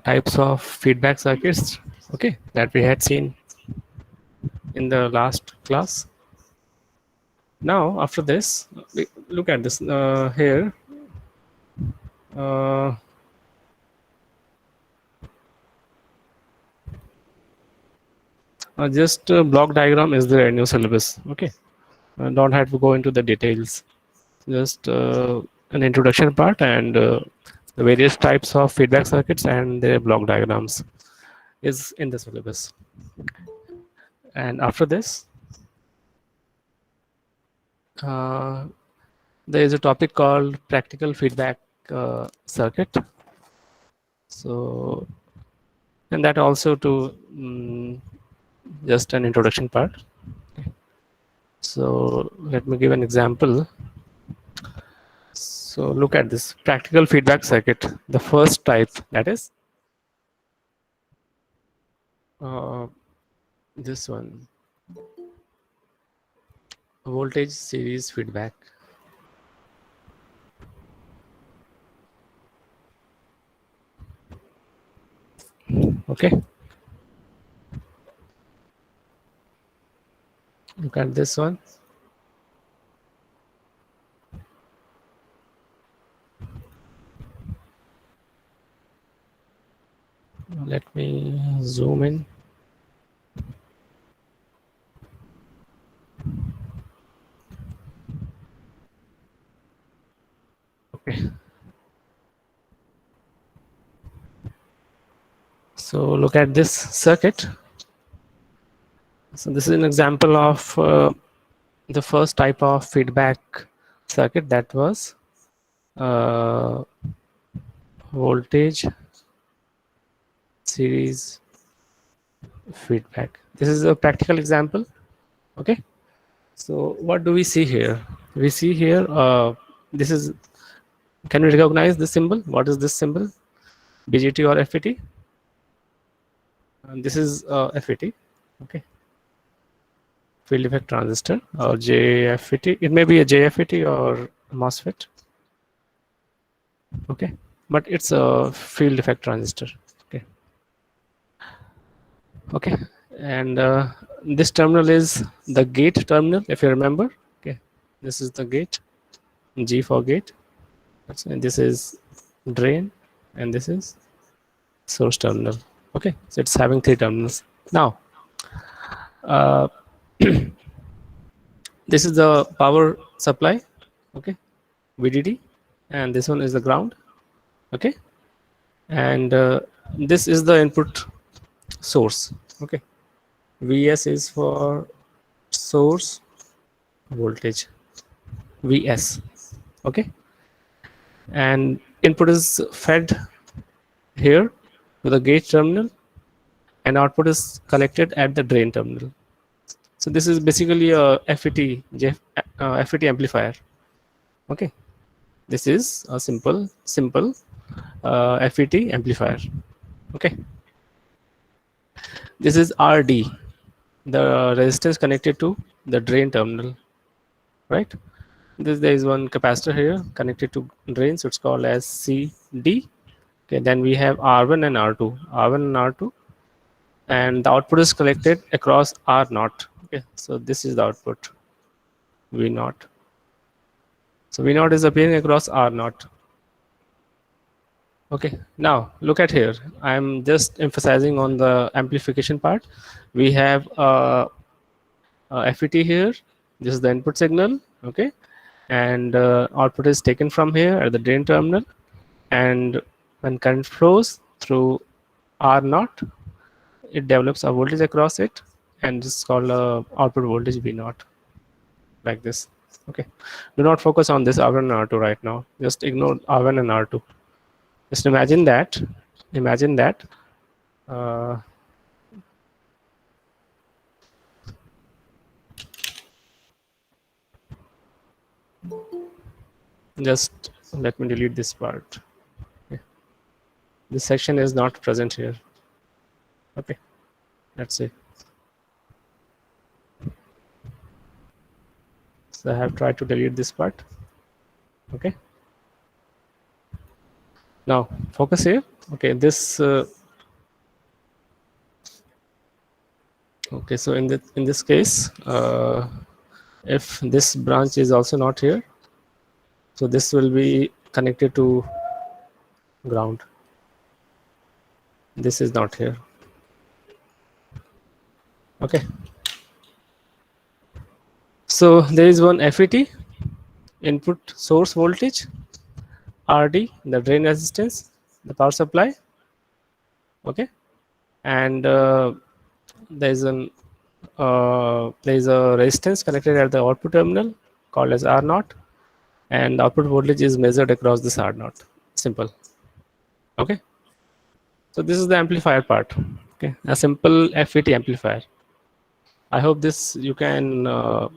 types of feedback circuits, okay, that we had seen in the last class. Now after this, look at this here. uh, just block diagram is there in your syllabus, okay. Don't have to go into the details, just an introduction part and the various types of feedback circuits and their block diagrams is in the syllabus. And after this, uh, there is a topic called practical feedback circuit. So, and that also to just an introduction part. So let me give an example. So look at this practical feedback circuit. The first type, that is this one, voltage series feedback. Okay. Look at this one. Let me zoom in. Okay. So look at this circuit. So this is an example of the first type of feedback circuit, that was voltage series feedback. This is a practical example. Okay. So what do we see here? We see here this is, can we recognize this symbol? What is this symbol? BJT or FET? And this is FET. Okay. Field effect transistor or JFET. It may be a JFET or MOSFET. Okay, but it's a field effect transistor. Okay. Okay, and this terminal is the gate terminal, if you remember. Okay, this is the gate, G for gate. And this is drain, and this is source terminal. Okay, so it's having 3 terminals. Now, this is the power supply. Okay, VDD, and this one is the ground. Okay, and this is the input source. Okay, Vs is for source voltage, Vs. Okay, and input is fed here to the gate terminal, and output is collected at the drain terminal. So this is basically a FET amplifier. Okay, this is a simple FET amplifier. Okay, this is RD, the resistance connected to the drain terminal, right? There is one capacitor here connected to drain, so it's called as CD. Okay, then we have R1 and R2, and the output is collected across R0. Okay, so this is the output, V0. So V0 is appearing across R0. Okay, now look at here. I'm just emphasizing on the amplification part. We have FET here. This is the input signal. Okay, and output is taken from here at the drain terminal, and when current flows through R0, it develops a voltage across it, and this is called output voltage V0, like this. Okay, do not focus on this R1 and R2 right now. Just ignore R1 and R2. Just imagine that just let me delete this part. Okay. This section is not present here. Okay, let's see. So I have tried to delete this part. Okay, now focus here. Okay, this okay, so in this case, if this branch is also not here, so this will be connected to ground. This is not here. Okay, so there is one FET, input source voltage, RD, the drain resistance, the power supply. Okay, and there is a resistance connected at the output terminal called as R naught, and output voltage is measured across this R naught. Simple. Okay, so this is the amplifier part. Okay, a simple FET amplifier. I hope this you can uh,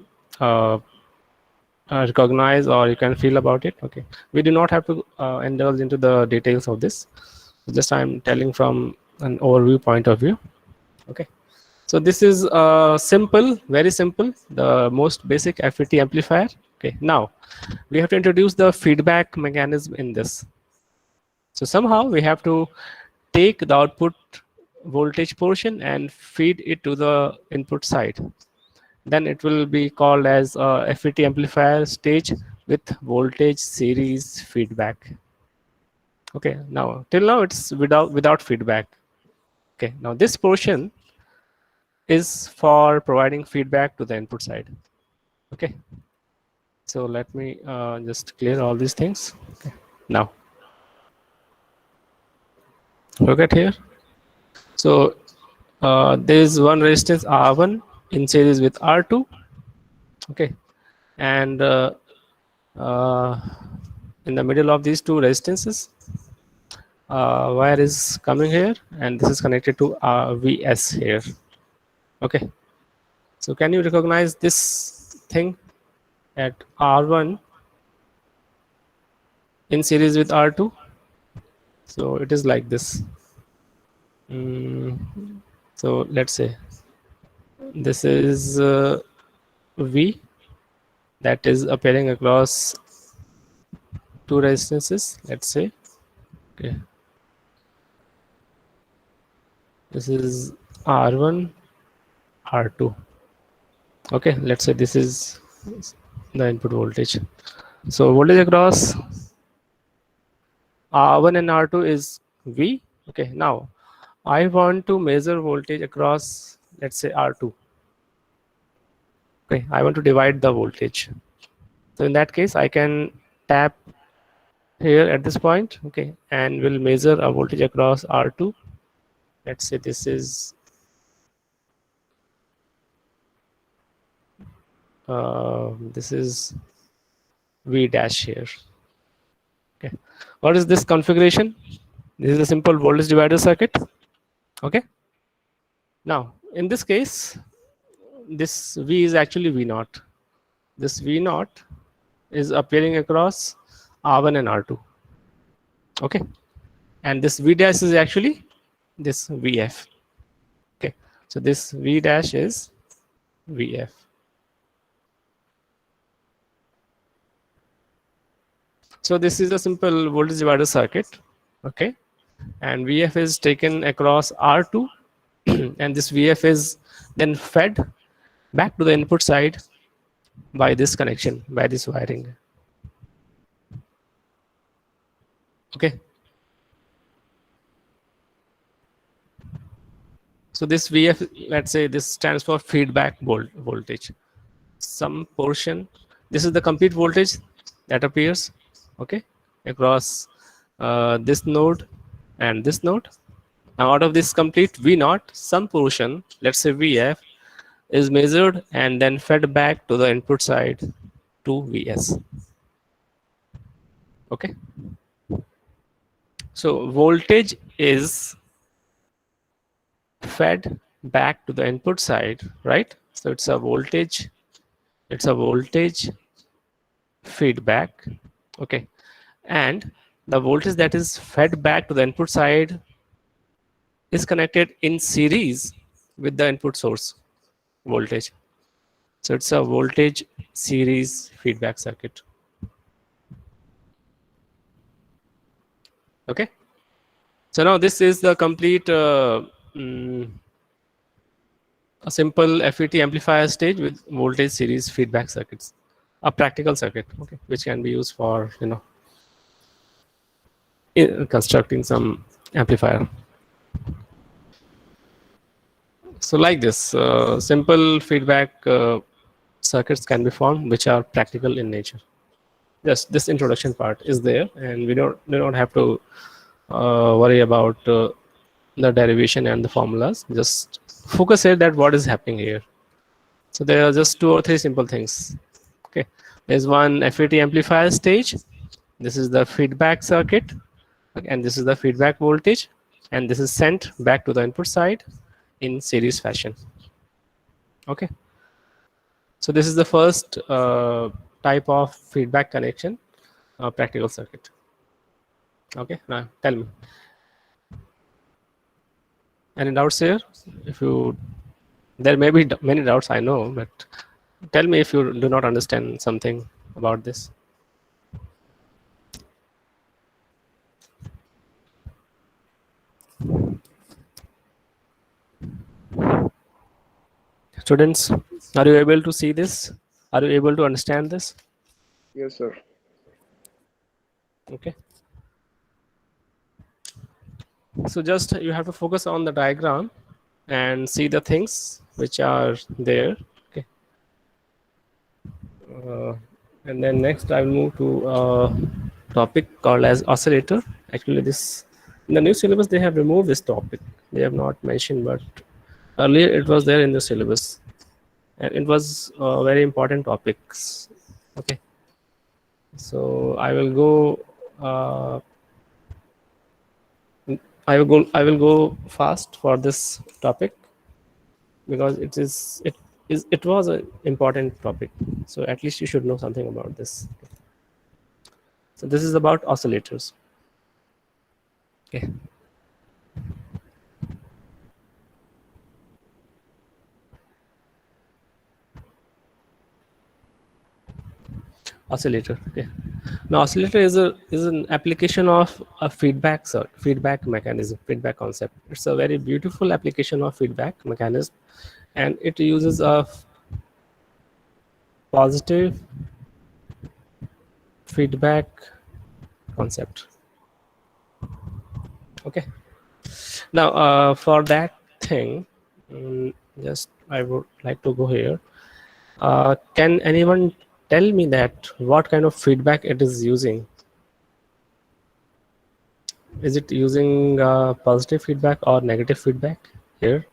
recognize or you can feel about it. Okay, we do not have to indulge into the details of this. Just I'm telling from an overview point of view. Okay, so this is simple, very simple, the most basic FET amplifier. Okay, now we have to introduce the feedback mechanism in this. So somehow we have to take the output voltage portion and feed it to the input side. Then it will be called as a FET amplifier stage with voltage series feedback. Okay, now till now it's without feedback. Okay, now this portion is for providing feedback to the input side. Okay, so let me just clear all these things. Okay, now look at here. So there is one resistance R1 in series with R2. Okay, and uh, in the middle of these two resistances, wire is coming here, and this is connected to VS here. Okay, so can you recognize this thing at R1 in series with R2? So it is like this. So let's say this is V that is appearing across two resistances. Let's say, okay, this is R1, R2. Okay, let's say this is the input voltage. So voltage across R1 and R2 is V. Okay, now I want to measure voltage across, let's say, R2. Okay, I want to divide the voltage. So in that case, I can tap here at this point. Okay, and we'll measure a voltage across R2. Let's say this is V dash here. Okay, what is this configuration? This is a simple voltage divider circuit. Okay, now in this case, this V is actually V naught. This V naught is appearing across R1 and R2. Okay, and this V dash is actually this VF. Okay, so this V dash is VF. So this is a simple voltage divider circuit. Okay, and VF is taken across R2 and this VF is then fed back to the input side by this connection, by this wiring. Okay, so this VF, let's say this stands for feedback voltage. Some portion, this is the complete voltage that appears, okay, across this node and this node. Now out of this complete V naught, some portion, let's say VF, is measured and then fed back to the input side to VS. Okay, so voltage is fed back to the input side, right? So it's a voltage feedback. Okay, and the voltage that is fed back to the input side is connected in series with the input source voltage. So it's a voltage series feedback circuit. Okay, So now this is the complete a simple FET amplifier stage with voltage series feedback circuits, a practical circuit, okay, which can be used for constructing some amplifier. So like this, simple feedback circuits can be formed which are practical in nature. Just this introduction part is there, and we don't have to worry about the derivation and the formulas. Just focus here that what is happening here. So there are just two or three simple things. Okay, there's one FET amplifier stage. This is the feedback circuit, okay, and this is the feedback voltage, and this is sent back to the input side in series fashion. Okay, so this is the first type of feedback connection, practical circuit. Okay, now tell me, any doubts here? If you, there may be many doubts, I know, but tell me if you do not understand something about this. Students, are you able to see this? Are you able to understand this? Yes, sir. Okay. So just you have to focus on the diagram and see the things which are there. Okay. And then next I will move to a topic called as oscillator. Actually, this in the new syllabus they have removed this topic. They have not mentioned, but earlier it was there in the syllabus, and it was very important topics. Okay. So I will go. I will go fast for this topic because it was an important topic. So at least you should know something about this. So this is about oscillators. Okay. Oscillator. Okay. Now oscillator is an application of a feedback mechanism, feedback concept. It's a very beautiful application of feedback mechanism, and it uses a positive feedback concept. Okay. Now for that thing, just I would like to go here. Can anyone tell me that what kind of feedback it is using? Is it using positive feedback or negative feedback here?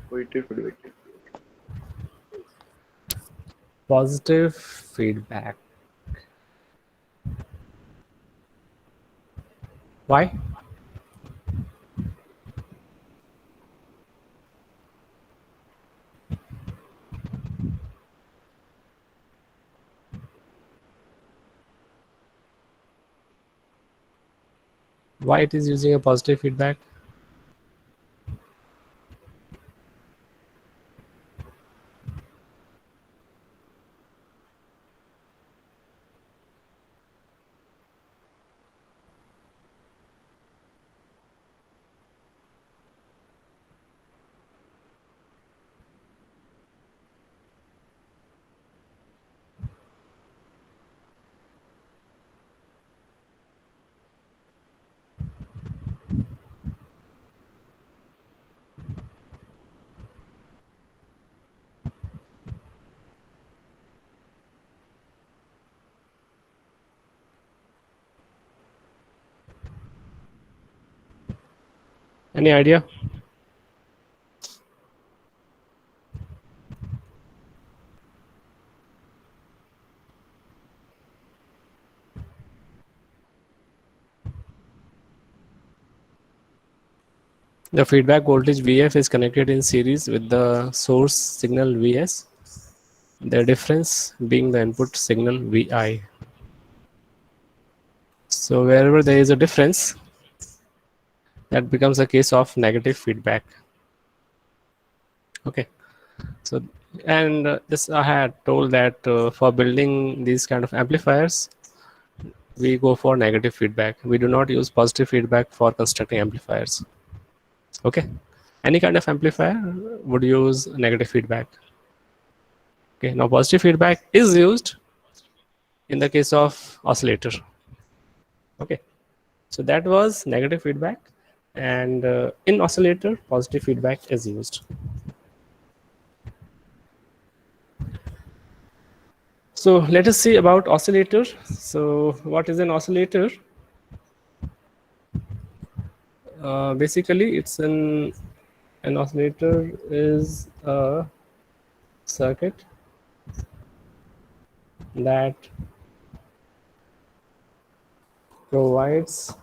Positive feedback. Positive feedback. Why? Why it is using a positive feedback? Any idea? The feedback voltage Vf is connected in series with the source signal Vs, the difference being the input signal Vi. So wherever there is a difference, that becomes a case of negative feedback. Okay. So and this I had told that for building these kind of amplifiers, we go for negative feedback. We do not use positive feedback for constructing amplifiers. Okay, any kind of amplifier would use negative feedback. Okay, now positive feedback is used in the case of oscillator. Okay, so that was negative feedback, and in oscillator positive feedback is used. So let us see about oscillator. So what is an oscillator? Basically it's an oscillator is a circuit that provides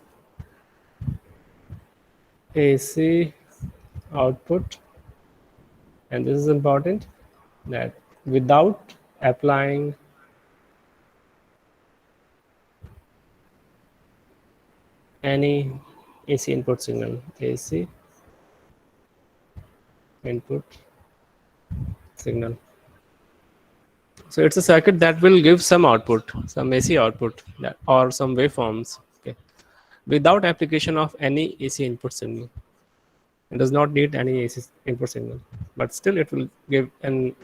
AC output, and this is important, that without applying any AC input signal. AC input signal. So it's a circuit that will give some output, some AC output, that, or some waveforms, okay, without application of any AC input signal. It does not need any AC input signal, but still it will give an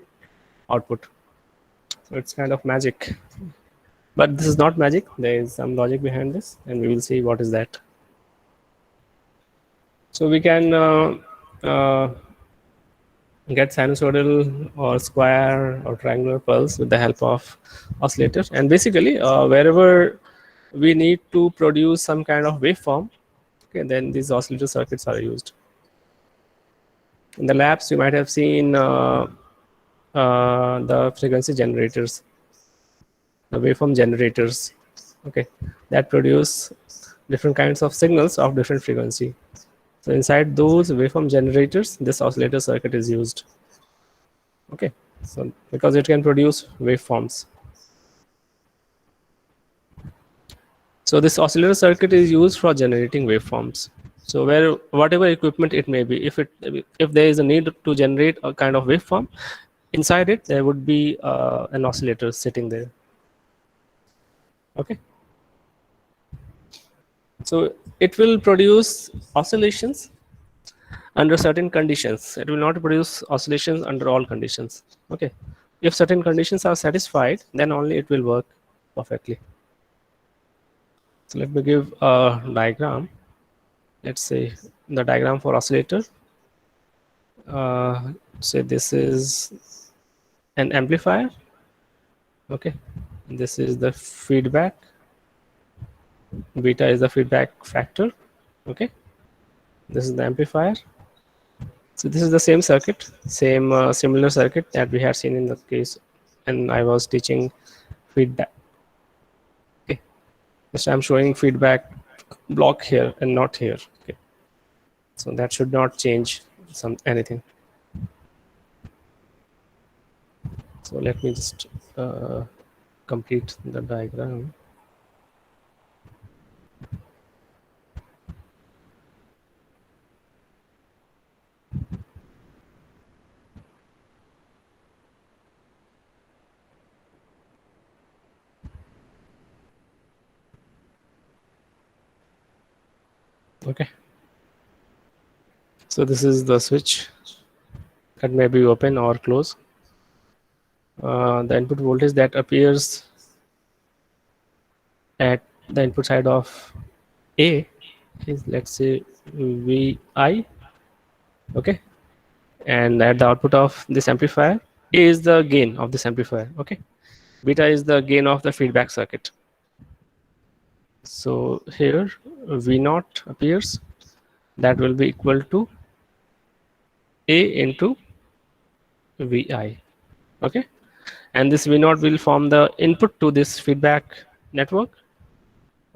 output. So it's kind of magic. But this is not magic. There is some logic behind this, and we will see what is that. So we can get sinusoidal or square or triangular pulse with the help of oscillator. And basically, wherever we need to produce some kind of waveform, okay, then these oscillator circuits are used. In the labs, you might have seen the frequency generators, the waveform generators, okay, that produce different kinds of signals of different frequency. So inside those waveform generators, this oscillator circuit is used. Okay, so because it can produce waveforms. So this oscillator circuit is used for generating waveforms. So where whatever equipment it may be, if there is a need to generate a kind of waveform, inside it there would be an oscillator sitting there. Okay, so it will produce oscillations under certain conditions. It will not produce oscillations under all conditions. Okay, if certain conditions are satisfied, then only it will work perfectly. So let me give a diagram. Let's say the diagram for oscillator. Say this is an amplifier. Okay, this is the feedback. Beta is the feedback factor. Okay, this is the amplifier. So this is the same circuit, same similar circuit that we had seen in the case when I was teaching feedback. Okay, so I'm showing feedback block here and not here. Okay, so that should not change anything. So let me just complete the diagram. Okay, so this is the switch that may be open or close. The input voltage that appears at the input side of A is, let's say, Vi. Okay, and at the output of this amplifier, A is the gain of this amplifier. Okay, beta is the gain of the feedback circuit. So here V0 appears, that will be equal to A into Vi. Okay, and this V0 will form the input to this feedback network.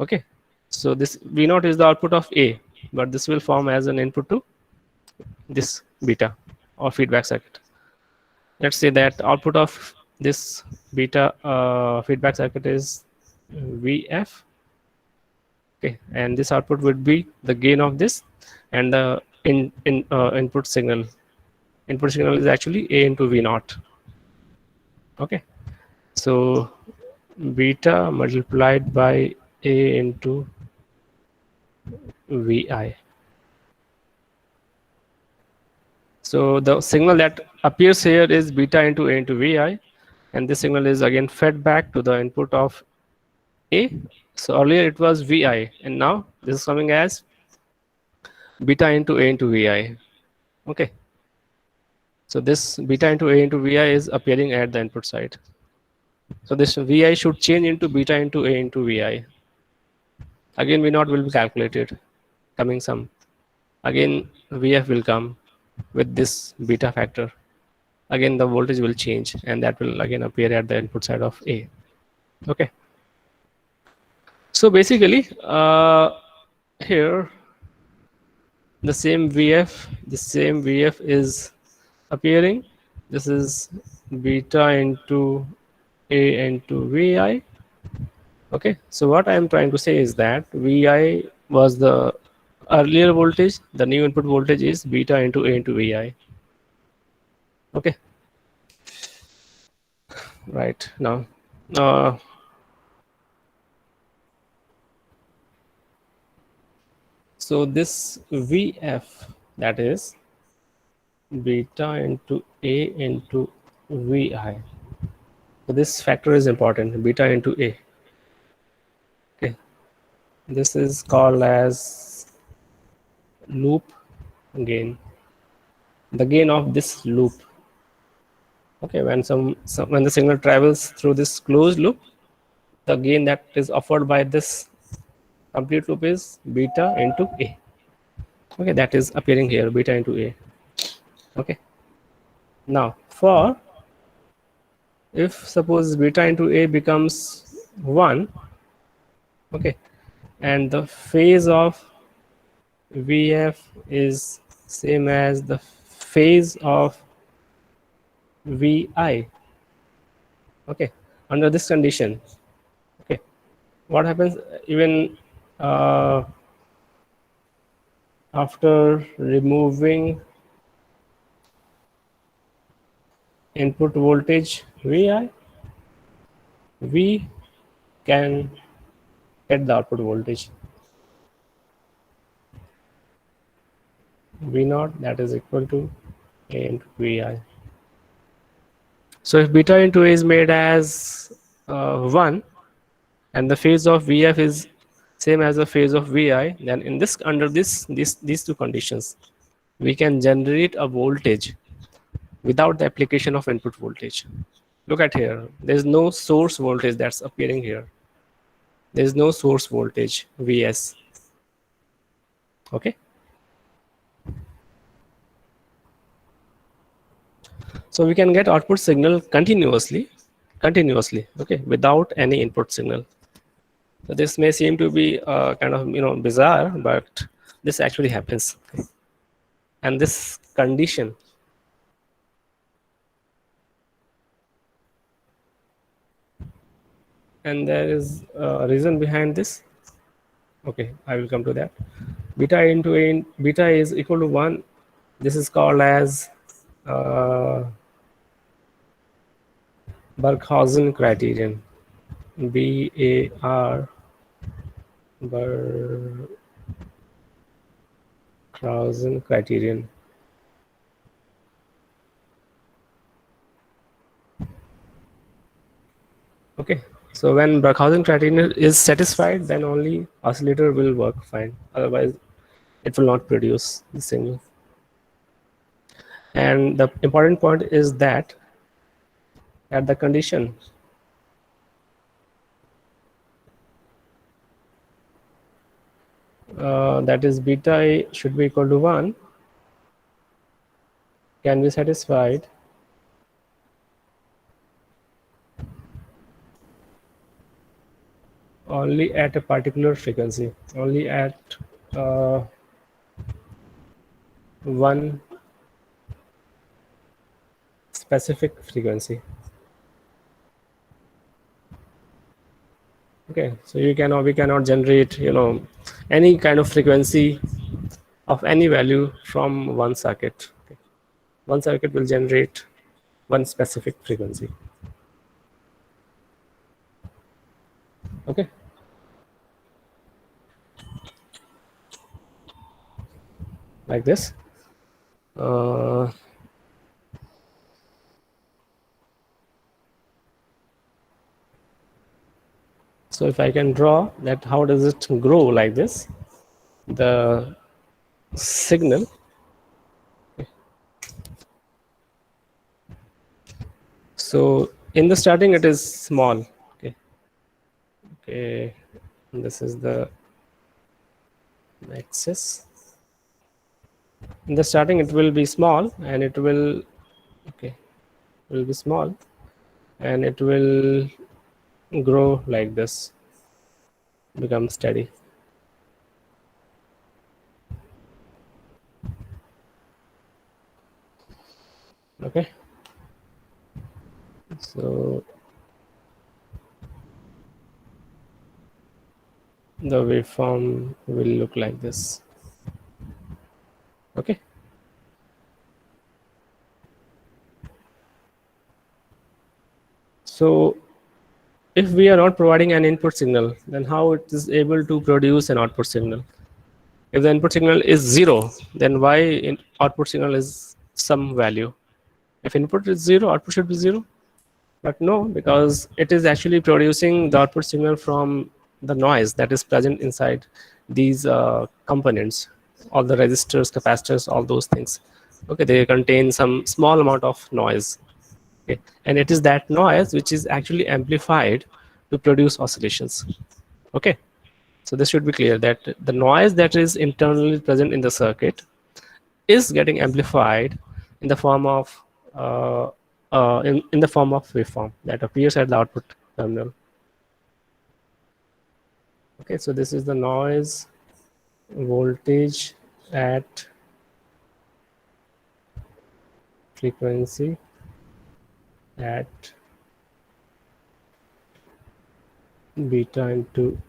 Okay, so this V0 is the output of A, but this will form as an input to this beta or feedback circuit. Let's say that output of this beta feedback circuit is Vf. Okay, and this output would be the gain of this, and the input signal. Input signal is actually A into V0. Okay, so beta multiplied by A into Vi. So the signal that appears here is beta into A into Vi, and this signal is again fed back to the input of A. So earlier it was Vi, and now this is coming as beta into A into Vi. Okay. So this beta into A into Vi is appearing at the input side. So this Vi should change into beta into A into Vi. Again, V naught will be calculated, coming some. Again, Vf will come with this beta factor. Again, the voltage will change, and that will again appear at the input side of A. Okay. So basically, here the same Vf is appearing. This is beta into A into Vi. Okay, so what I am trying to say is that Vi was the earlier voltage, the new input voltage is beta into A into Vi. Okay, right now. Uh, so this Vf, that is beta into A into Vi. So this factor is important, beta into A. Okay, this is called as loop gain, the gain of this loop. Okay, when when the signal travels through this closed loop, the gain that is offered by this complete loop is beta into A. Okay, that is appearing here, beta into A. Okay, now for if suppose beta into A becomes 1, okay, and the phase of Vf is same as the phase of Vi. Okay, under this condition, okay, what happens even uh, after removing input voltage Vi, we can get the output voltage V naught, that is equal to A into Vi. So if beta into A is made as 1 and the phase of Vf is same as the phase of Vi, then in this under these two conditions we can generate a voltage without the application of input voltage. Look at here, there is no source voltage that's appearing here. There is no source voltage Vs. Okay, so we can get output signal continuously, okay, without any input signal. So this may seem to be kind of bizarre, but this actually happens. Okay? And this condition, and there is a reason behind this. Okay, I will come to that. Beta into A, beta is equal to 1. This is called as Barkhausen criterion. BAR, Barkhausen criterion. Okay, so when Barkhausen criterion is satisfied, then only oscillator will work fine. Otherwise, it will not produce the signal. And the important point is that at the condition that is beta should be equal to 1 can be satisfied only at a particular frequency, only at uh, one specific frequency. Okay, so we cannot generate any kind of frequency of any value from one circuit. Okay. One circuit will generate one specific frequency. Okay, like this. So if I can draw that, how does it grow like this? The signal. So in the starting, it is small. Okay. Okay. This is the axis. In the starting, it will be small, and it will, okay, will be small, and it will grow like this, become steady. Okay. So the waveform will look like this. Okay. So if we are not providing an input signal, then how it is able to produce an output signal? If the input signal is 0, then why output signal is some value? If input is 0, output should be 0. But no, because it is actually producing the output signal from the noise that is present inside these components, all the resistors, capacitors, all those things. Okay, they contain some small amount of noise. Okay, and it is that noise which is actually amplified to produce oscillations. Okay, so this should be clear that the noise that is internally present in the circuit is getting amplified in the form of in the form of waveform that appears at the output terminal. Okay, so this is the noise voltage at frequency at beta into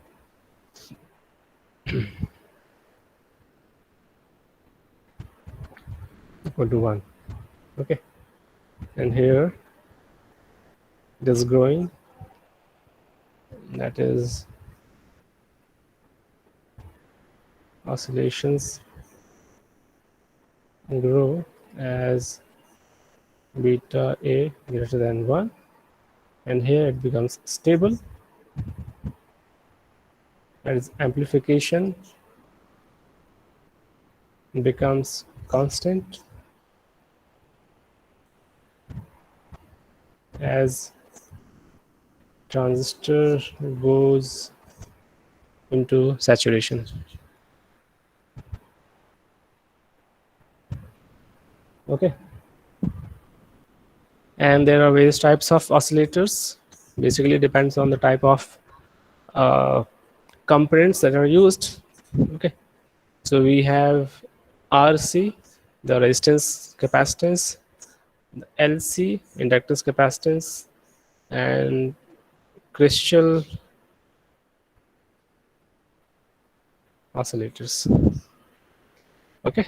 equal to 1. Okay, and here it is growing, that is oscillations grow as beta a greater than 1, and here it becomes stable, that is amplification becomes constant as transistor goes into saturation. Okay, and there are various types of oscillators. Basically depends on the type of uh, components that are used. Okay, so we have RC, the resistance capacitance, the LC, inductance capacitance, and crystal oscillators. Okay,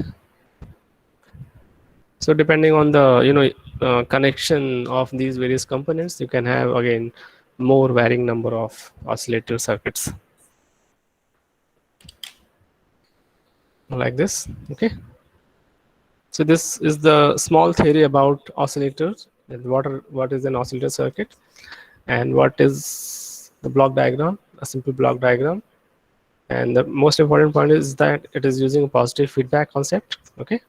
so depending on the connection of these various components, you can have again more varying number of oscillator circuits like this. Okay, so this is the small theory about oscillators, and what is an oscillator circuit, and what is the block diagram, a simple block diagram. And the most important point is that it is using a positive feedback concept. Okay,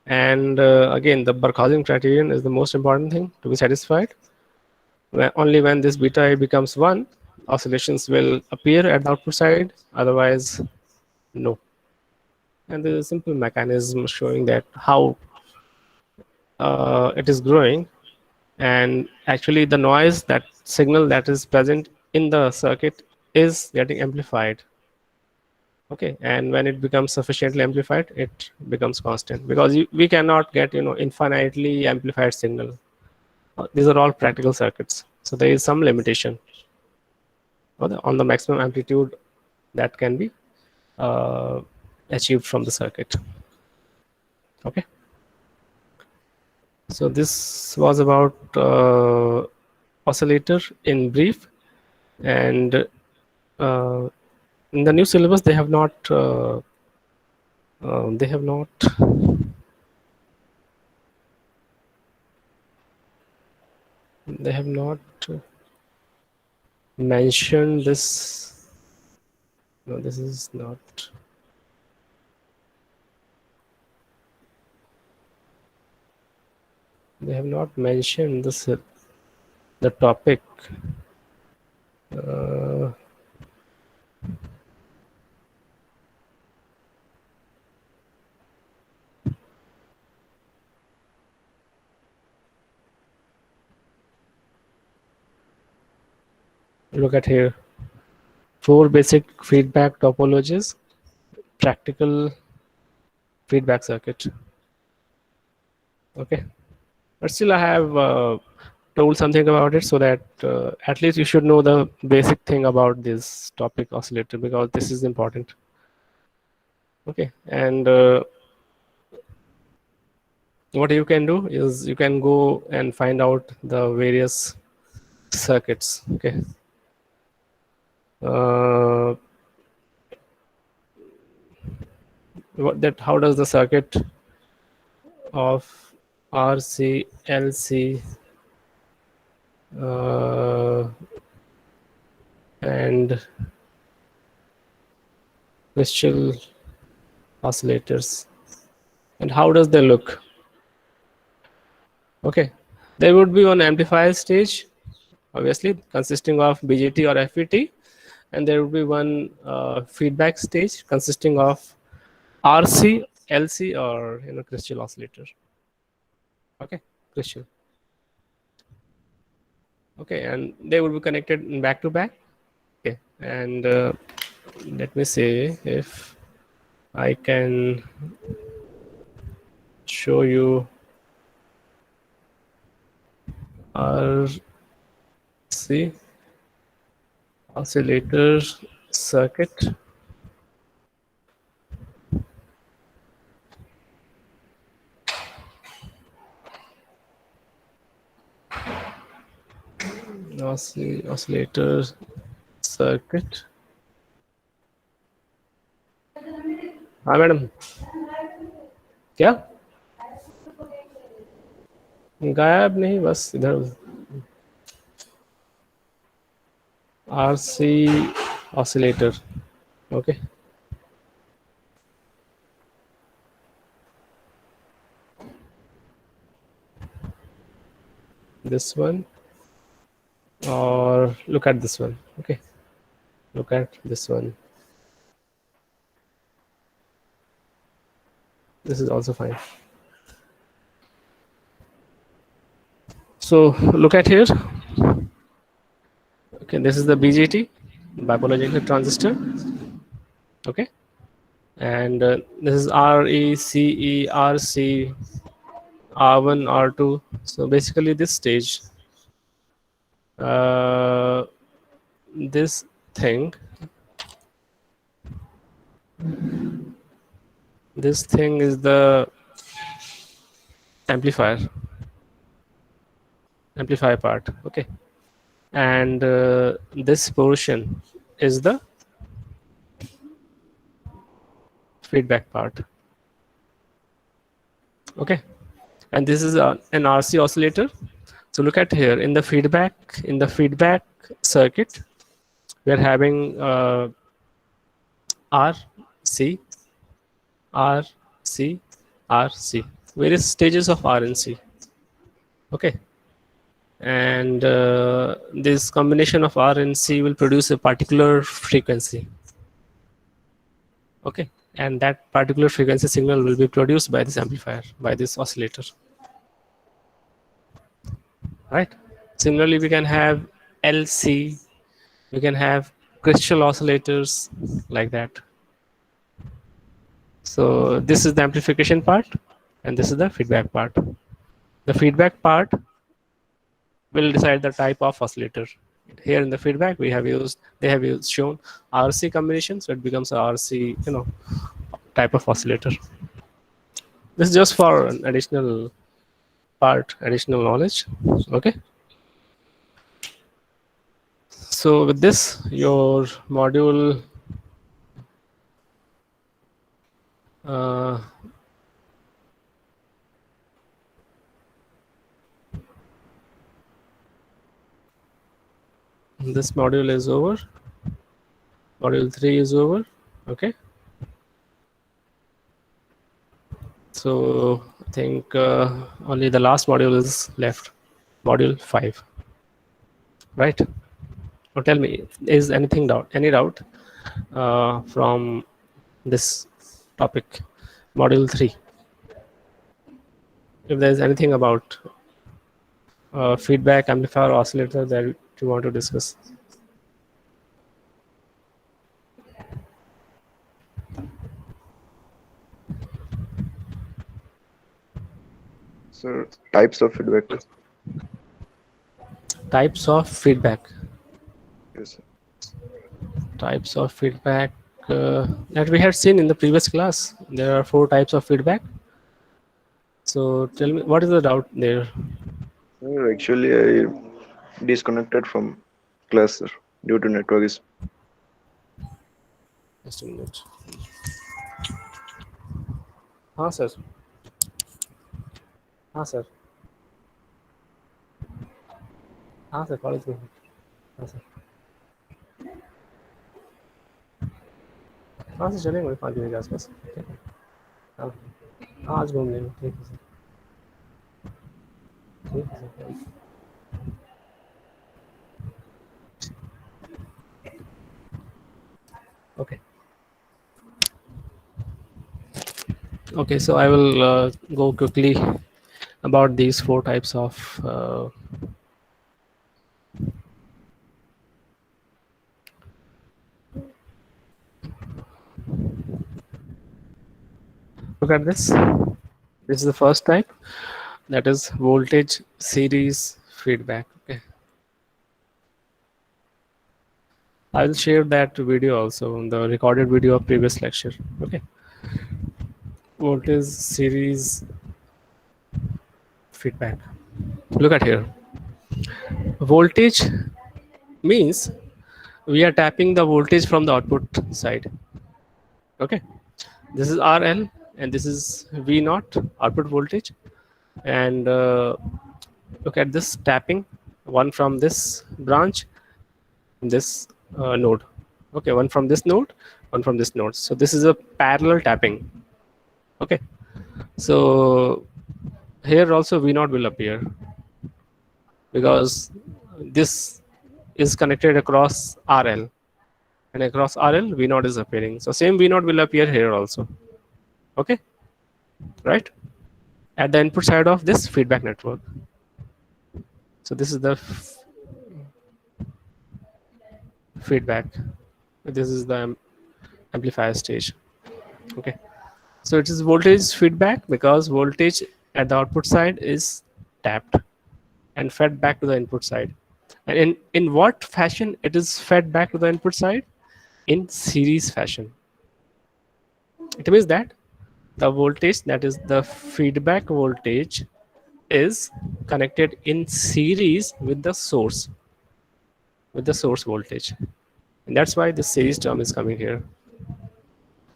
and again the Barkhausen criterion is the most important thing to be satisfied. Only when this beta a becomes 1, oscillations will appear at the output side, otherwise no. And there is a simple mechanism showing that how it is growing, and actually the noise, that signal that is present in the circuit, is getting amplified. Okay, and when it becomes sufficiently amplified, it becomes constant, because we cannot get infinitely amplified signal. These are all practical circuits, so there is some limitation on the maximum amplitude that can be uh, achieved from the circuit. Okay, so this was about oscillator in brief. And in the new syllabus they have not They have not. They have not mentioned this. No, this is not. They have not mentioned this. The topic. Uh, Look at here. 4 basic feedback topologies. Practical feedback circuit. Okay, but still I have told something about it so that at least you should know the basic thing about this topic oscillator, because this is important. Okay, and what you can do is you can go and find out the various circuits. Okay, uh, how does the circuit of RC LC uh, and crystal oscillators, and how does they look? Okay, there would be one amplifier stage, obviously consisting of BJT or FET, and there would be one feedback stage consisting of RC, LC, or crystal oscillator. Okay, crystal. Okay, and they would be connected in back to back. Okay, and let me see if I can show you RC oscillator circuit. Oscillator circuit. हाँ madam, क्या गायब नहीं, बस इधर RC oscillator. Okay, this one, or look at this one. Okay, look at this one. This is also fine. So look at here. Okay, this is the BJT, bipolar junction transistor. Okay, and this is RECE, RC, R1, R2. So basically this stage, uh, this thing, is the amplifier part. Okay, and this portion is the feedback part. Okay, and this is an RC oscillator. So look at here, in the feedback circuit, we are having R, C, R, C, R, C, various stages of R and C. Okay, and this combination of R and C will produce a particular frequency. Okay, and that particular frequency signal will be produced by this amplifier, by this oscillator. Right, similarly we can have LC, we can have crystal oscillators, like that. So this is the amplification part, and this is the feedback part. The feedback part will decide the type of oscillator. Here in the feedback they have shown RC combination, so it becomes a RC type of oscillator. This is just for an additional additional knowledge. Okay, so with this, your module Uh, this module is over. Module 3 is over. Okay. So I think only the last module is left. Module 5. Right. Now tell me, is anything doubt? Any doubt from this topic? Module 3. If there is anything about feedback amplifier oscillator that you want to discuss. Sir, types of feedback. Types of feedback. Yes, sir. Types of feedback that we had seen in the previous class. There are 4 types of feedback. So tell me, what is the doubt there? Sir, actually, I disconnected from class, sir, due to network issue. Just a minute. हाँ sir. हाँ sir. हाँ sir college में. हाँ sir. हाँ sir चलेंगे 5 बजे के आसपास. ठीक है. हाँ. हाँ आज घूम लेंगे. ठीक है सर. ठीक है sir. Okay. Okay, so I will go quickly about these 4 types of look at this. This is the first type, that is voltage series feedback. Okay, I will share that video also, the recorded video of previous lecture. Okay, voltage series feedback. Look at here. Voltage means we are tapping the voltage from the output side. Okay, this is RL and this is V naught output voltage. And look at this tapping, one from this branch, this node. Okay, one from this node, one from this node. So this is a parallel tapping. Okay, so here also V naught will appear because this is connected across RL, and across RL V naught is appearing. So same V naught will appear here also. Okay, right, at the input side of this feedback network. So this is the feedback. This is the amplifier stage. Okay, so it is voltage feedback because voltage at the output side is tapped and fed back to the input side. And in what fashion it is fed back to the input side? In series fashion. It means that the voltage, that is the feedback voltage, is connected in series with the source voltage, and that's why the series term is coming here.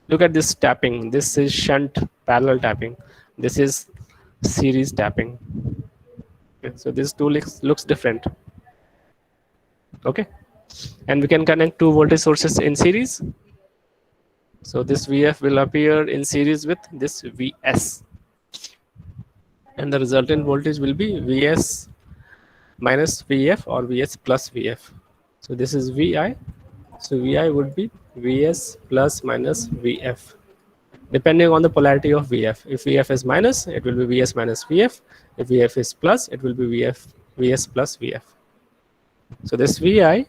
Look at this tapping. This is shunt parallel tapping. This is series tapping. Okay, so this two looks different. Okay, and we can connect two voltage sources in series. So this VF will appear in series with this VS, and the resultant voltage will be VS minus VF or VS plus VF. So this is VI. So VI would be VS plus minus VF, depending on the polarity of VF. If VF is minus, it will be VS minus VF. If VF is plus, it will be VS plus VF. So this VI,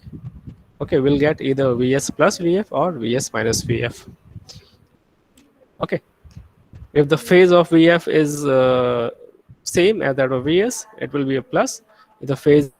okay, we'll get either VS plus VF or VS minus VF. Okay, if the phase of VF is same as that of VS, it will be a plus. If the phase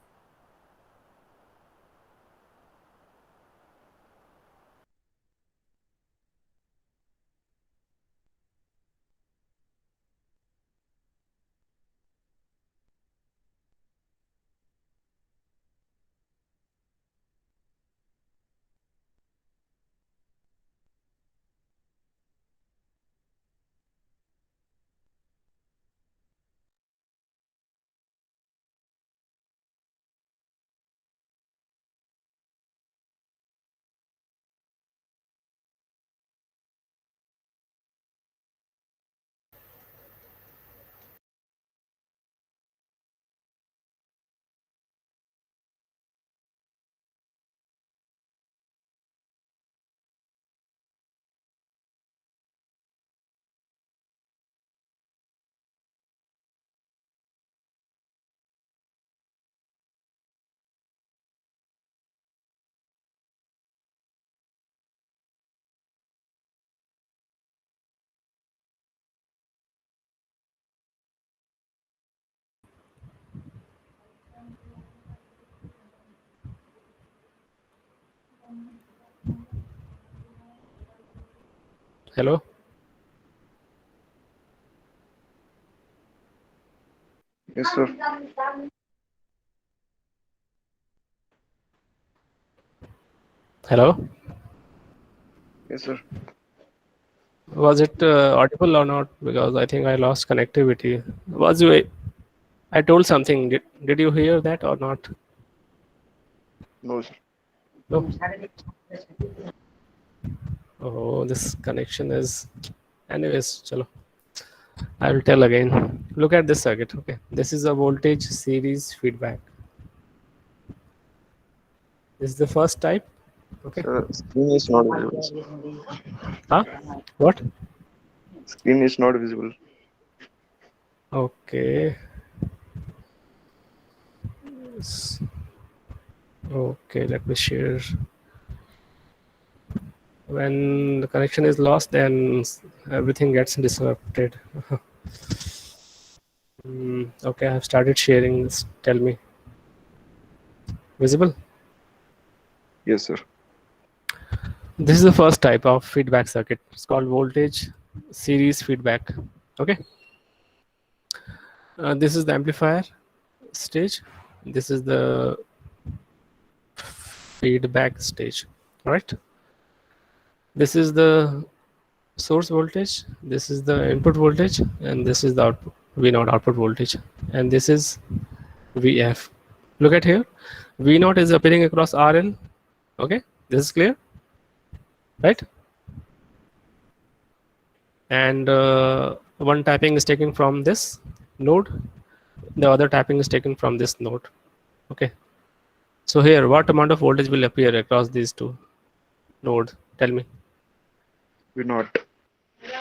Hello. Yes, sir. Hello. Yes, sir. Was it audible or not? Because I think I lost connectivity. Was you? I told something. Did you hear that or not? No, sir. No. Oh, this connection is. Anyways, chalo. I will tell again. Look at this circuit. Okay, this is a voltage series feedback. This is the first type. Okay. Sir, screen is not visible. Sir. Huh? What? Screen is not visible. Okay. S- Okay. Let me share. When the connection is lost, then everything gets disrupted. Okay, I have started sharing this. Tell me. Visible? Yes, sir. This is the first type of feedback circuit. It's called voltage series feedback. Okay. This is the amplifier stage. This is the feedback stage. All right. This is the source voltage. This is the input voltage, and this is the output V naught output voltage, and this is VF. Look at here. V naught is appearing across RL. Okay, this is clear, right? And one tapping is taken from this node, the other tapping is taken from this node. Okay, so here what amount of voltage will appear across these two nodes? Tell me. We not.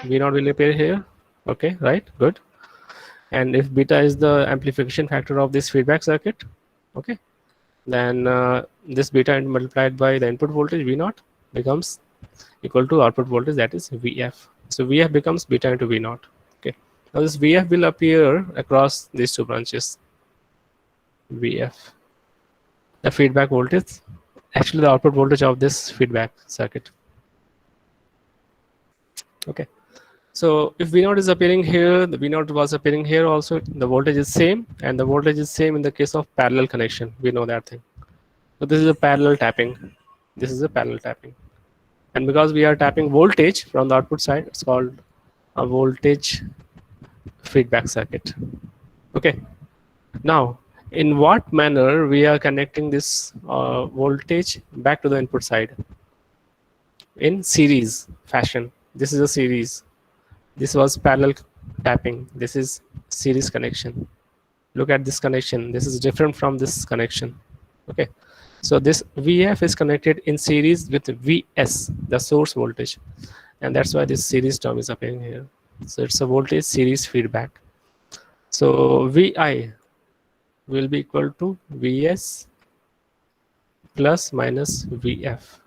V naught will appear here. Okay, right, good. And if beta is the amplification factor of this feedback circuit, okay, then this beta multiplied by the input voltage V naught becomes equal to output voltage, that is VF. So VF becomes beta into V naught. Okay. Now this VF will appear across these two branches. VF, the feedback voltage, actually the output voltage of this feedback circuit. Okay. So if V naught is appearing here, the V naught was appearing here also. The voltage is same, and the voltage is same in the case of parallel connection. We know that thing. So this is a parallel tapping. This is a parallel tapping. And because we are tapping voltage from the output side, it's called a voltage feedback circuit. Okay. Now, in what manner we are connecting this voltage back to the input side? In series fashion. This is a series. This was parallel tapping. This is series connection. Look at this connection. This is different from this connection. Okay. So this VF is connected in series with VS, the source voltage. And that's why this series term is appearing here. So it's a voltage series feedback. So VI will be equal to Vs plus minus Vf.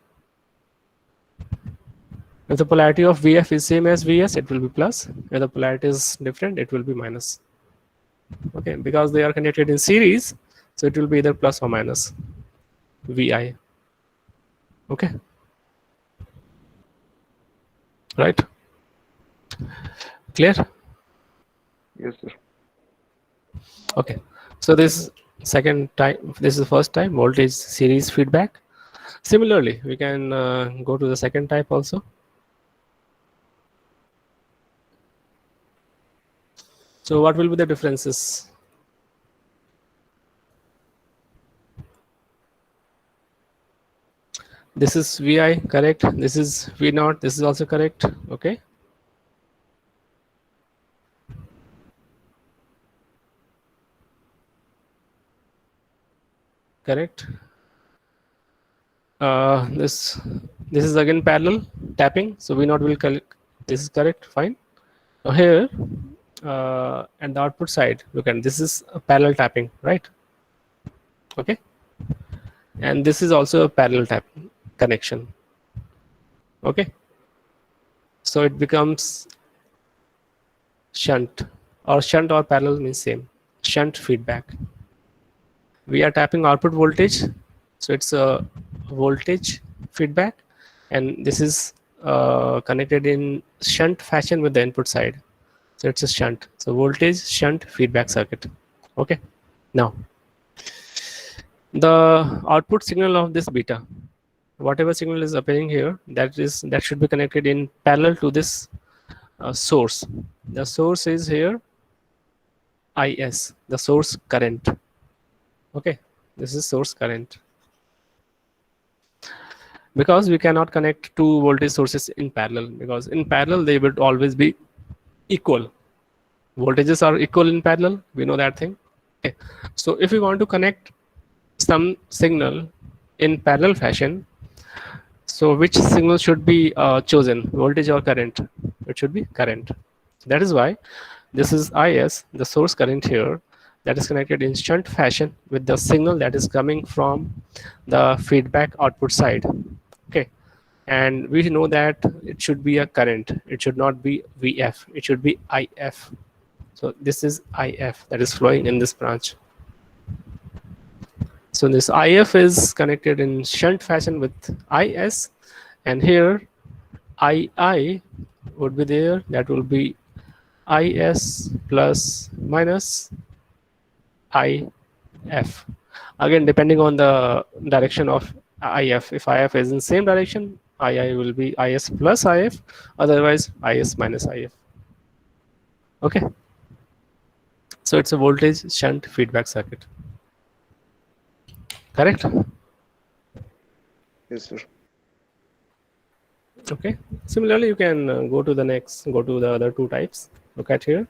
If the polarity of Vf is same as Vs, it will be plus. If the polarity is different, it will be minus. Okay, because they are connected in series, so it will be either plus or minus Vi. Okay, right? Clear? Yes, sir. Okay, so this second type, this is the first type, voltage series feedback. Similarly, we can go to the second type also. So what will be the differences? This is Vi, correct. This is V naught. This is also correct. Okay. Correct. This is again parallel tapping. So V naught will collect. This is correct. Fine. Now here and the output side, look at this is a parallel tapping, right? Okay. And this is also a parallel tap connection. Okay. So it becomes shunt, or shunt or parallel means same. Shunt feedback. We are tapping output voltage, so it's a voltage feedback, and this is connected in shunt fashion with the input side. So it's a shunt. So voltage shunt feedback circuit. Okay. Now the output signal of this beta, whatever signal is appearing here, that should be connected in parallel to this source. The source is here is the source current. Okay, this is source current. Because we cannot connect two voltage sources in parallel, because in parallel they would always be equal. Voltages are equal in parallel, we know that thing. Okay, so if we want to connect some signal in parallel fashion, so which signal should be chosen, voltage or current? It should be current. That is why this is is the source current here, that is connected in shunt fashion with the signal that is coming from the feedback output side. Okay, and we know that it should be a current, it should not be vf, it should be if. So this is if that is flowing in this branch. So this if is connected in shunt fashion with is, and here ii would be there, that will be is plus minus if, again depending on the direction of if if is in same direction, ii will be is plus if, otherwise is minus if. Okay, so it's a voltage shunt feedback circuit, correct? Yes, sir. Okay, similarly you can go to the other two types. Look at here,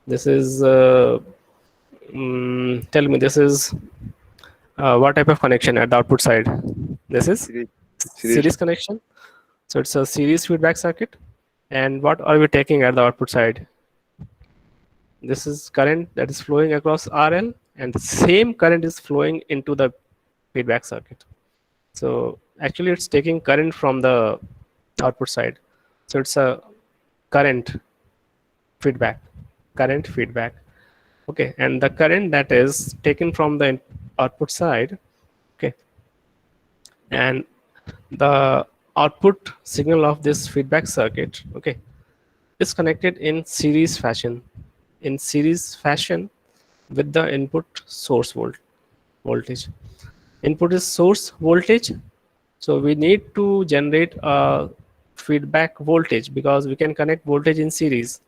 this is tell me, this is what type of connection at the output side? This is Series, series. series connection. So it's a series feedback circuit. And what are we taking at the output side? This is current that is flowing across RL, and the same current is flowing into the feedback circuit. So actually it's taking current from the output side. So it's a current feedback, current feedback. Okay, and the current that is taken from the output side, okay, and the output signal of this feedback circuit, okay, is connected in series fashion, in series fashion with the input source voltage. Input is source voltage, so we need to generate a feedback voltage, because we can connect voltage in series.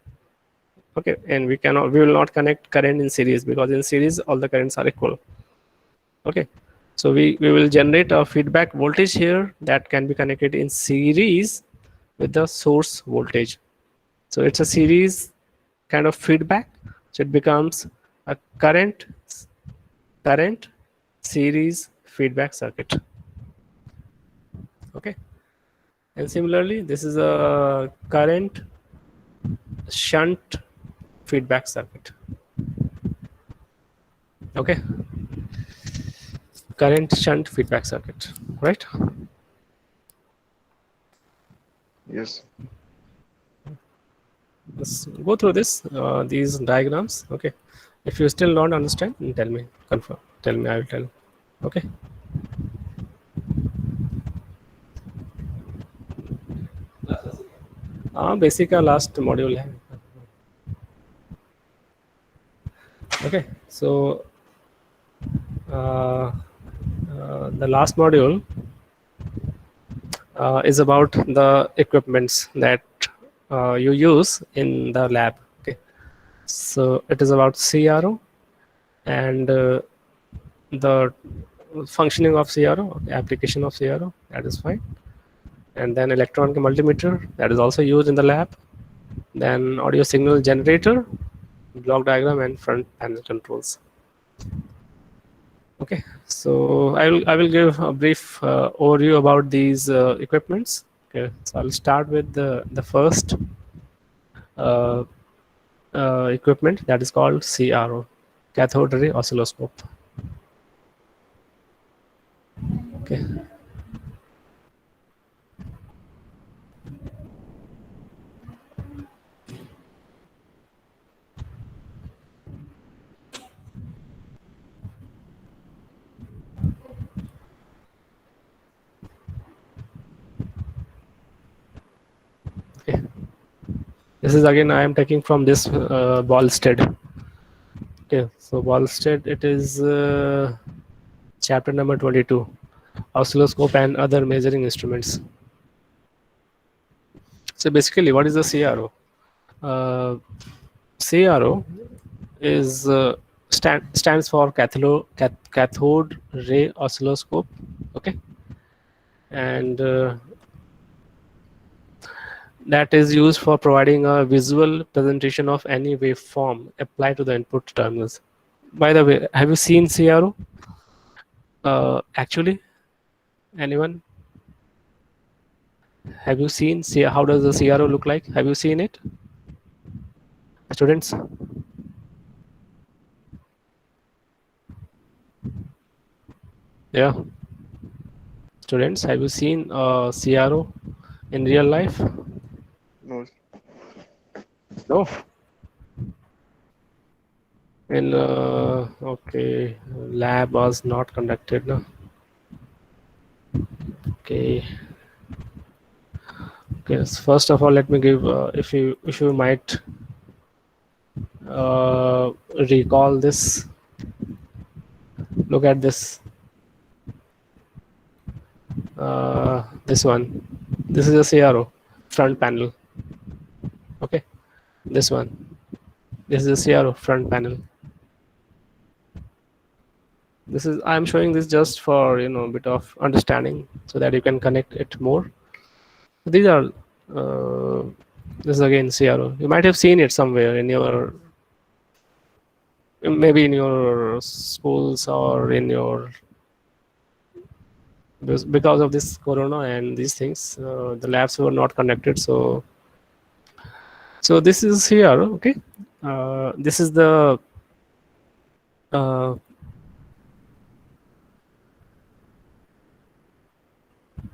Okay, and we will not connect current in series, because in series all the currents are equal. Okay, so we will generate a feedback voltage here that can be connected in series with the source voltage. So it's a series kind of feedback, so it becomes a current series feedback circuit. Okay, and similarly this is a current shunt feedback circuit. Okay, current shunt feedback circuit, right? Yes. Let's go through these diagrams. Okay, if you still don't understand, then tell me, confirm, tell me, I will tell. Okay, basic का last module है. Okay, so uh, the last module is about the equipments that you use in the lab. Okay, so it is about CRO and the functioning of CRO, application of CRO, that is fine. And then electronic multimeter, that is also used in the lab. Then audio signal generator, block diagram, and front panel controls. Okay, so I will give a brief overview about these equipments. Okay, so I'll start with the first uh, equipment, that is called CRO, cathode ray oscilloscope. Okay, This is again I am taking from this Ballstead. Okay, so Ballstead, it is chapter number 22, oscilloscope and other measuring instruments. So basically, what is the CRO? Uh, CRO is stands for cathode ray oscilloscope. Okay, and that is used for providing a visual presentation of any waveform applied to the input terminals. By the way, have you seen CRO? Actually, anyone? Have you seen? See, how does the CRO look like? Have you seen it, students? Yeah, students, have you seen CRO in real life? No, No. In okay, lab was not conducted. No. Okay. Okay. So first of all, let me give if you might recall this. Look at this. This one. This is a CRO front panel. Okay. This one. This is a CRO front panel. This is I'm showing this just for a bit of understanding so that you can connect it more. These are uh, this is again CRO. You might have seen it somewhere in your maybe in your schools or in your because of this corona and these things the labs were not connected, so this is here. Okay, this is the uh,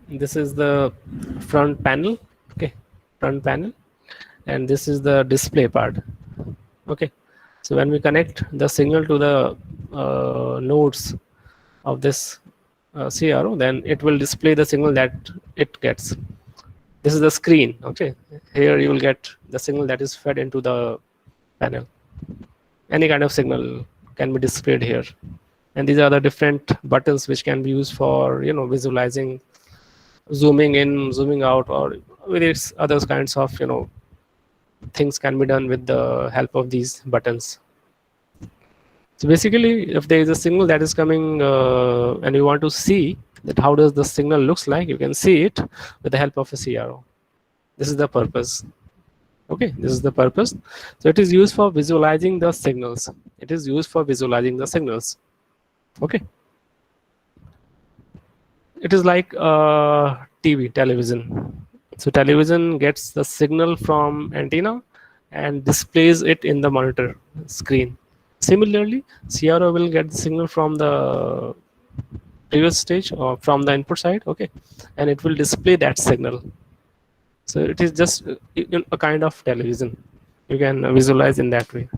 this is the front panel. Okay, front panel, and this is the display part. Okay, so when we connect the signal to the nodes of this CRO, then it will display the signal that it gets. This is the screen. Okay, here you will get the signal that is fed into the panel. Any kind of signal can be displayed here, and these are the different buttons which can be used for visualizing, zooming in, zooming out, or various other kinds of things can be done with the help of these buttons. So basically, if there is a signal that is coming and you want to see that how does the signal looks like, you can see it with the help of a CRO. This is the purpose. Okay, this is the purpose. So it is used for visualizing the signals. It is used for visualizing the signals. Okay. It is like television. So television gets the signal from antenna and displays it in the monitor screen. Similarly, CRO will get the signal from the previous stage or from the input side. Okay, and it will display that signal. So it is just a kind of television. You can visualize in that way.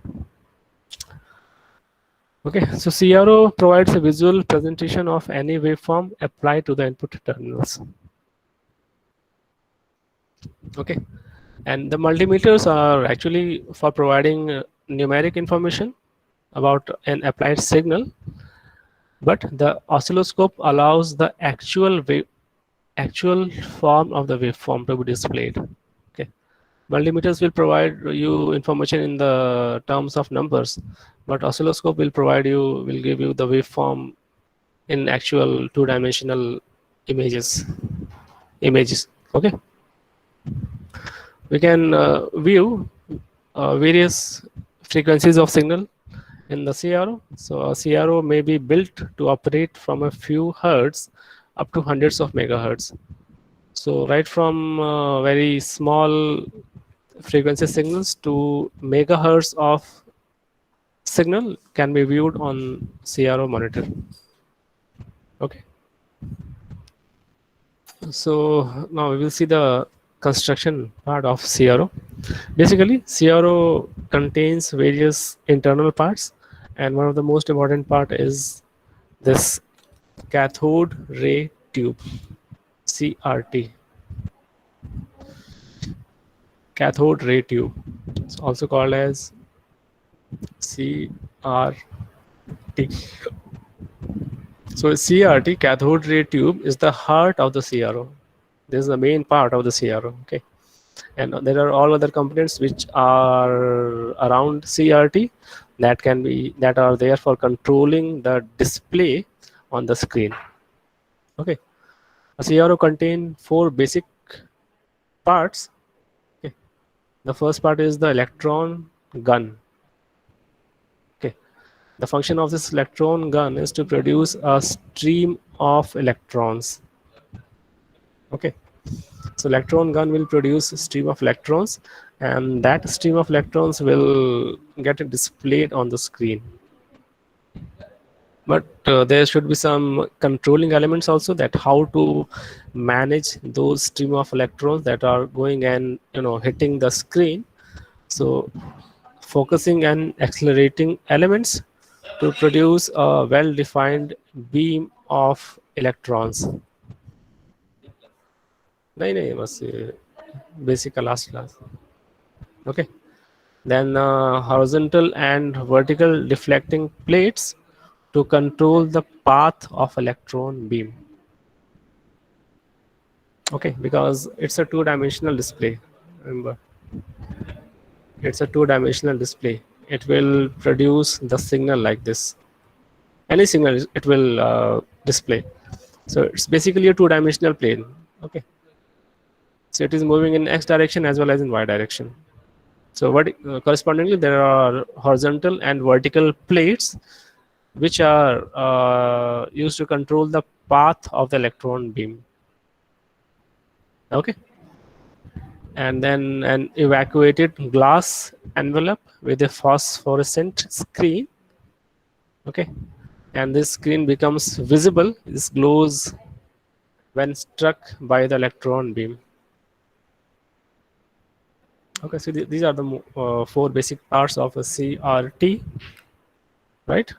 Okay, so CRO provides a visual presentation of any waveform applied to the input terminals. Okay, and the multimeters are actually for providing numeric information about an applied signal, but the oscilloscope allows the actual form of the waveform to be displayed. Okay, multimeters will provide you information in the terms of numbers, but oscilloscope will give you the waveform in actual two-dimensional images. Okay, we can view various frequencies of signal in the CRO. So a CRO may be built to operate from a few hertz up to hundreds of megahertz. So right from very small frequency signals to megahertz of signal can be viewed on CRO monitor. Okay. So now we will see the construction part of CRO. Basically, CRO contains various internal parts, and one of the most important part is this cathode ray tube, CRT. cathode ray tube. It's also called as CRT. So CRT, cathode ray tube, is the heart of the CRO. This is the main part of the CRO. Okay, and there are all other components which are around CRT that are there for controlling the display on the screen. Okay, a CRO contain four basic parts. Okay, the first part is the electron gun. Okay, the function of this electron gun is to produce a stream of electrons. Okay, so electron gun will produce a stream of electrons, and that stream of electrons will get displayed on the screen. But there should be some controlling elements also, that how to manage those stream of electrons that are going and hitting the screen. So focusing and accelerating elements to produce a well defined beam of electrons. नहीं नहीं बस basic का last class. Okay, then horizontal and vertical deflecting plates to control the path of electron beam. Okay, because it's a two-dimensional display. Remember, it's a two-dimensional display. It will produce the signal like this. Any signal it will display. So it's basically a two-dimensional plane. Okay, so it is moving in x direction as well as in y direction. So what correspondingly there are horizontal and vertical plates which are used to control the path of the electron beam. Okay, and then an evacuated glass envelope with a phosphorescent screen. Okay, and this screen becomes visible, this glows when struck by the electron beam. Okay, so these are the four basic parts of a CRT, right?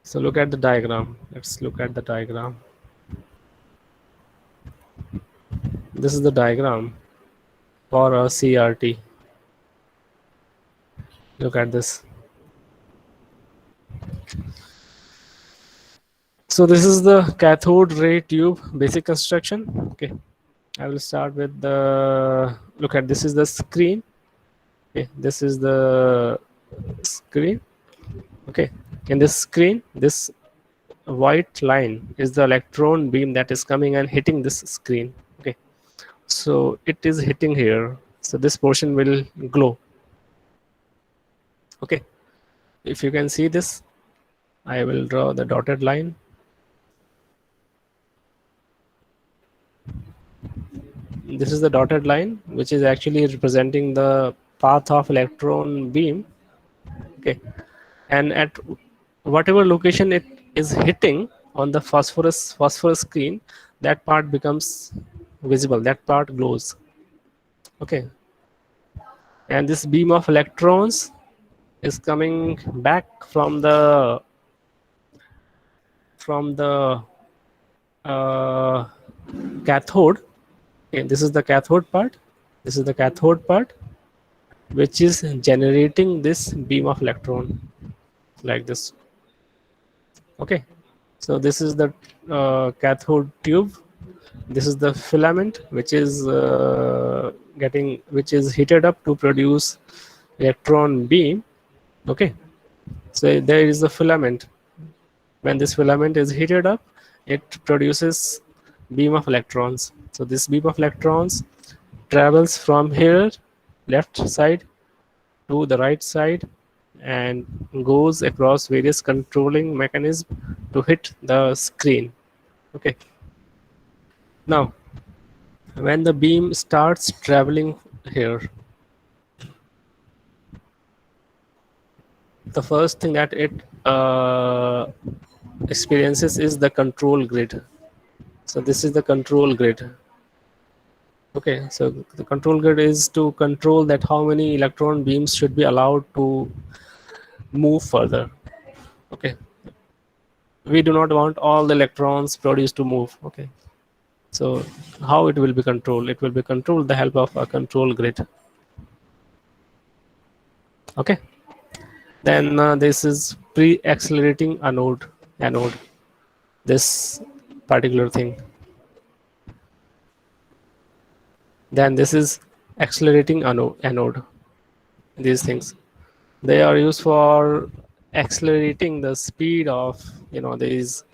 So look at the diagram. Let's look at the diagram. This is the diagram for a CRT. Look at this. So this is the cathode ray tube basic construction. Okay, I will start with the look at this is the screen. Okay, this is the screen. Okay, in this screen, this white line is the electron beam that is coming and hitting this screen. Okay, so it is hitting here, so this portion will glow. Okay, if you can see this, I will draw the dotted line. This is the dotted line which is actually representing the path of electron beam. Okay, and at whatever location it is hitting on the phosphorus screen, that part becomes visible, that part glows. Okay, and this beam of electrons is coming back from the cathode. Okay, this is the cathode part, this is the cathode part which is generating this beam of electron like this. Okay, so this is the cathode tube, this is the filament which is which is heated up to produce electron beam. Okay, so there is the filament. When this filament is heated up, it produces beam of electrons. So this beam of electrons travels from here, left side, to the right side, and goes across various controlling mechanisms to hit the screen. Okay, now when the beam starts traveling here, the first thing that it experiences is the control grid. So this is the control grid. Okay, so the control grid is to control that how many electron beams should be allowed to move further. Okay, we do not want all the electrons produced to move. Okay, So how it will be controlled? It will be controlled with the help of a control grid. Okay. Then this is pre-accelerating anode. This particular thing. Then this is accelerating anode. These things, they are used for accelerating the speed of these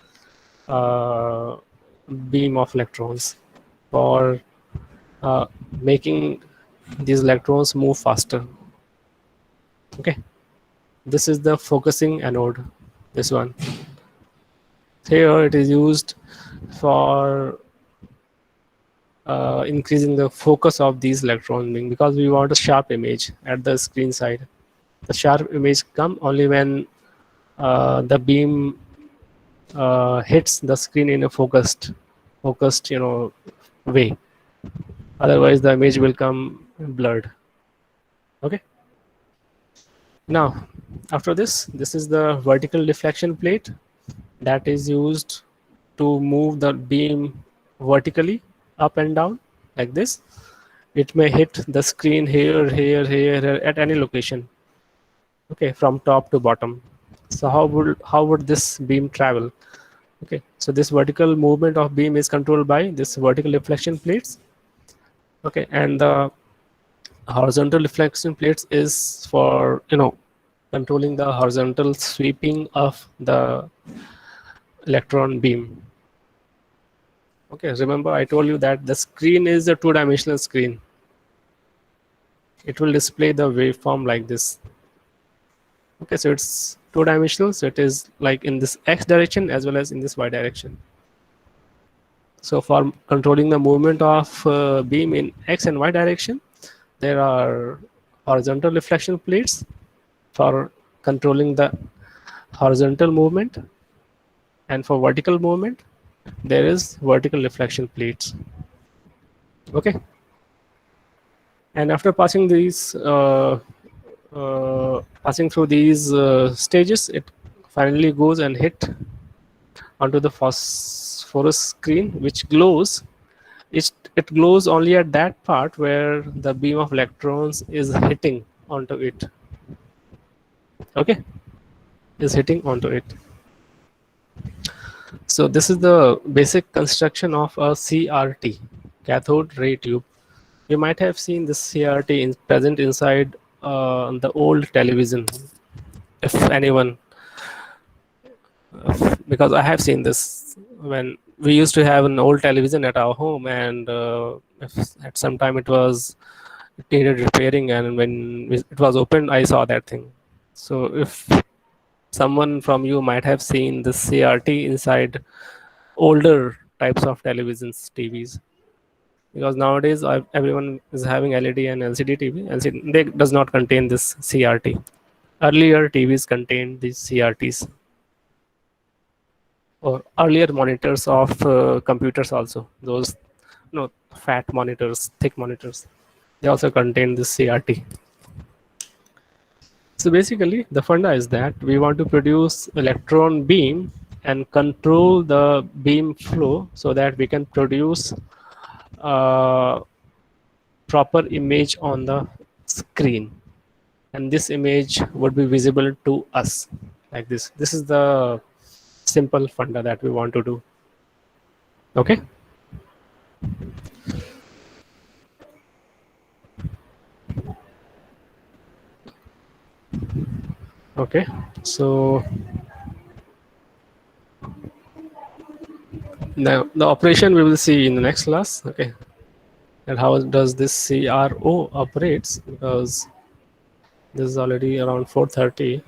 uh, beam of electrons, for uh, making these electrons move faster. Okay, this is the focusing anode. This one here, it is used for increasing the focus of these electrons, because we want a sharp image at the screen side. The sharp image come only when the beam hits the screen in a focused way. Otherwise the image will come blurred. Okay, now after this is the vertical deflection plate that is used to move the beam vertically up and down, like this. It may hit the screen here at any location. Okay, from top to bottom. So how would this beam travel? Okay, so this vertical movement of beam is controlled by this vertical deflection plates. Okay, and the horizontal deflection plates is for controlling the horizontal sweeping of the electron beam. Okay, remember I told you that the screen is a two-dimensional screen. It will display the waveform like this. Okay, so it's two-dimensional, so it is like in this x direction as well as in this y direction. So for controlling the movement of beam in x and y direction, there are horizontal reflection plates for controlling the horizontal movement, and for vertical movement there is vertical reflection plates. Okay, and after passing through these stages, it finally goes and hit onto the phosphorus screen, which glows. It glows only at that part where the beam of electrons is hitting onto it. Okay, is hitting onto it. So this is the basic construction of a CRT, cathode ray tube. You might have seen this CRT present inside the old television, if anyone, because I have seen this when we used to have an old television at our home, and if at some time it needed repairing, and when it was opened, I saw that thing. So if someone from you might have seen this CRT inside older types of televisions, TVs, because nowadays everyone is having LED and LCD TV. LCD they does not contain this CRT. Earlier TVs contained these CRTs, or earlier monitors of computers also. Those fat monitors, thick monitors, they also contain this CRT. So basically, the funda is that we want to produce electron beam and control the beam flow so that we can produce proper image on the screen, and this image would be visible to us like this. This is the simple funda that we want to do. Okay. Okay, so now the operation we will see in the next class. Okay, and how does this CRO operates, because this is already around 4:30,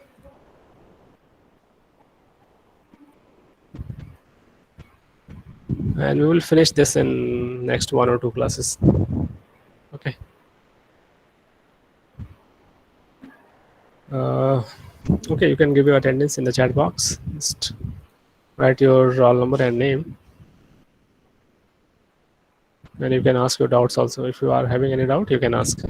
and we will finish this in next 1 or 2 classes. Okay. uh, okay, you can give your attendance in the chat box. Just write your roll number and name, and you can ask your doubts also. If you are having any doubt, you can ask.